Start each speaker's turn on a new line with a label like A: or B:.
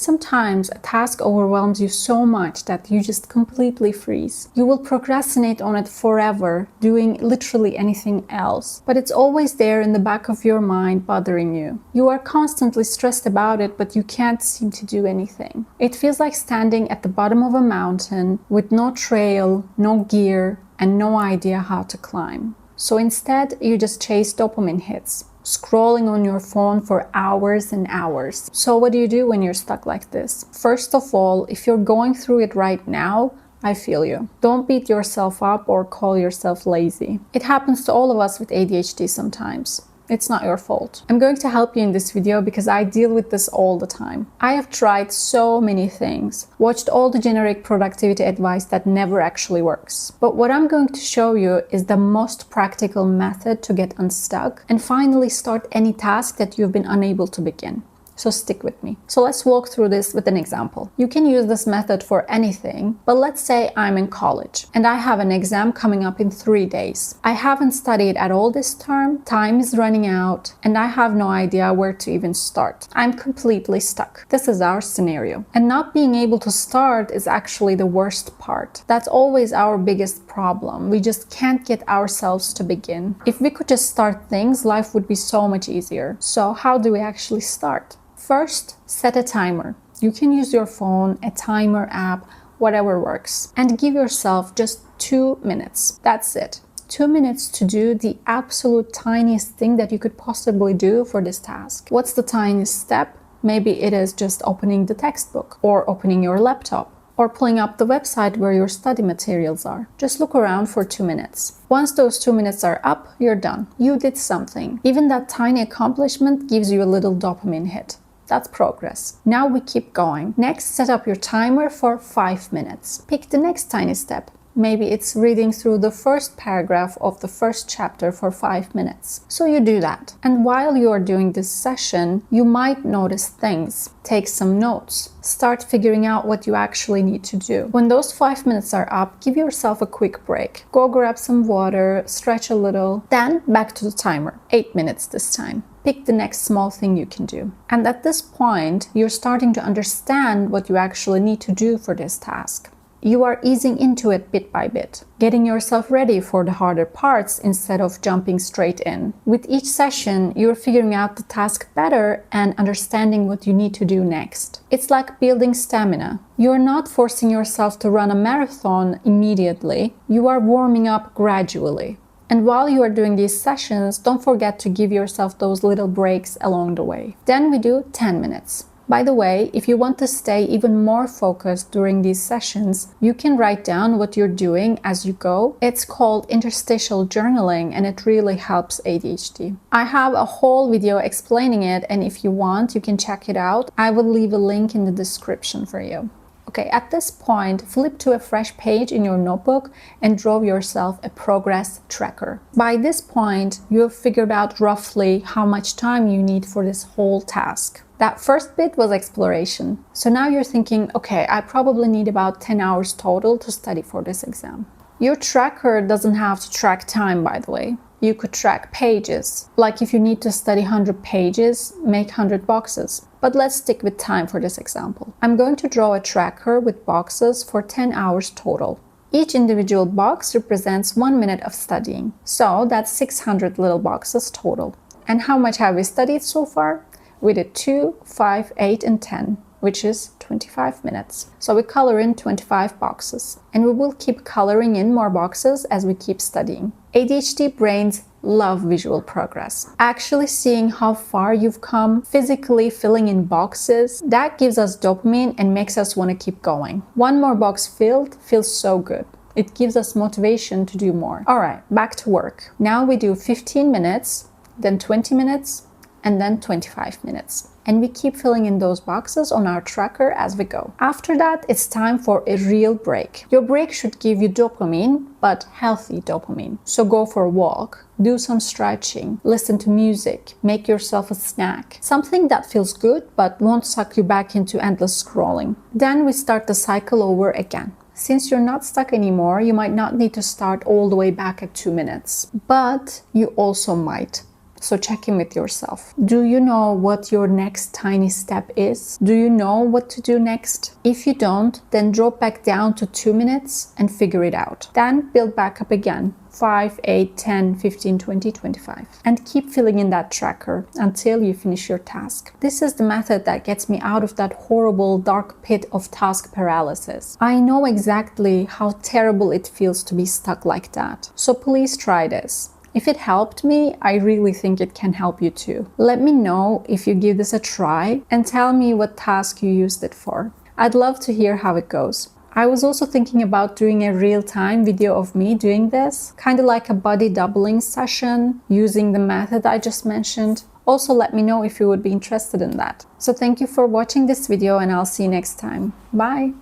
A: Sometimes a task overwhelms you so much that you just completely freeze. You will procrastinate on it forever, doing literally anything else. But it's always there in the back of your mind bothering you. You are constantly stressed about it, but you can't seem to do anything. It feels like standing at the bottom of a mountain with no trail, no gear, and no idea how to climb. So instead, you just chase dopamine hits, scrolling on your phone for hours and hours. So what do you do when you're stuck like this? First of all, if you're going through it right now, I feel you. Don't beat yourself up or call yourself lazy. It happens to all of us with ADHD sometimes. It's not your fault. I'm going to help you in this video because I deal with this all the time. I have tried so many things, watched all the generic productivity advice that never actually works. But what I'm going to show you is the most practical method to get unstuck and finally start any task that you've been unable to begin. So stick with me. So let's walk through this with an example. You can use this method for anything, but let's say I'm in college and I have an exam coming up in 3 days. I haven't studied at all this term, time is running out, and I have no idea where to even start. I'm completely stuck. This is our scenario. And not being able to start is actually the worst part. That's always our biggest problem. We just can't get ourselves to begin. If we could just start things, life would be so much easier. So how do we actually start? First, set a timer. You can use your phone, a timer app, whatever works. And give yourself just 2 minutes. That's it. 2 minutes to do the absolute tiniest thing that you could possibly do for this task. What's the tiniest step? Maybe it is just opening the textbook or opening your laptop or pulling up the website where your study materials are. Just look around for 2 minutes. Once those 2 minutes are up, you're done. You did something. Even that tiny accomplishment gives you a little dopamine hit. That's progress. Now we keep going. Next, set up your timer for 5 minutes. Pick the next tiny step. Maybe it's reading through the first paragraph of the first chapter for 5 minutes. So you do that. And while you are doing this session, you might notice things. Take some notes. Start figuring out what you actually need to do. When those 5 minutes are up, give yourself a quick break. Go grab some water, stretch a little, then back to the timer. 8 minutes this time. Pick the next small thing you can do. And at this point, you're starting to understand what you actually need to do for this task. You are easing into it bit by bit, getting yourself ready for the harder parts instead of jumping straight in. With each session, you're figuring out the task better and understanding what you need to do next. It's like building stamina. You're not forcing yourself to run a marathon immediately. You are warming up gradually. And while you are doing these sessions, don't forget to give yourself those little breaks along the way. Then we do 10 minutes. By the way, if you want to stay even more focused during these sessions, you can write down what you're doing as you go. It's called interstitial journaling and it really helps ADHD. I have a whole video explaining it, and if you want, you can check it out. I will leave a link in the description for you. Okay, at this point, flip to a fresh page in your notebook and draw yourself a progress tracker. By this point, you have figured out roughly how much time you need for this whole task. That first bit was exploration. So now you're thinking, okay, I probably need about 10 hours total to study for this exam. Your tracker doesn't have to track time, by the way. You could track pages. Like if you need to study 100 pages, make 100 boxes. But let's stick with time for this example. I'm going to draw a tracker with boxes for 10 hours total. Each individual box represents 1 minute of studying. So that's 600 little boxes total. And how much have we studied so far? We did 2, 5, 8, and 10, which is 25 minutes. So we color in 25 boxes. And we will keep coloring in more boxes as we keep studying. ADHD brains love visual progress. Actually seeing how far you've come, physically filling in boxes, that gives us dopamine and makes us want to keep going. One more box filled feels so good. It gives us motivation to do more. All right, back to work. Now we do 15 minutes, then 20 minutes, and then 25 minutes. And we keep filling in those boxes on our tracker as we go. After that, it's time for a real break. Your break should give you dopamine, but healthy dopamine. So go for a walk, do some stretching, listen to music, make yourself a snack. Something that feels good, but won't suck you back into endless scrolling. Then we start the cycle over again. Since you're not stuck anymore, you might not need to start all the way back at 2 minutes. But you also might. So check in with yourself. Do you know what your next tiny step is? Do you know what to do next? If you don't, then drop back down to 2 minutes and figure it out. Then build back up again. 5, 8, 10, 15, 20, 25. And keep filling in that tracker until you finish your task. This is the method that gets me out of that horrible dark pit of task paralysis. I know exactly how terrible it feels to be stuck like that. So please try this. If it helped me, I really think it can help you too. Let me know if you give this a try and tell me what task you used it for. I'd love to hear how it goes. I was also thinking about doing a real-time video of me doing this, kind of like a body doubling session using the method I just mentioned. Also, let me know if you would be interested in that. So thank you for watching this video and I'll see you next time. Bye!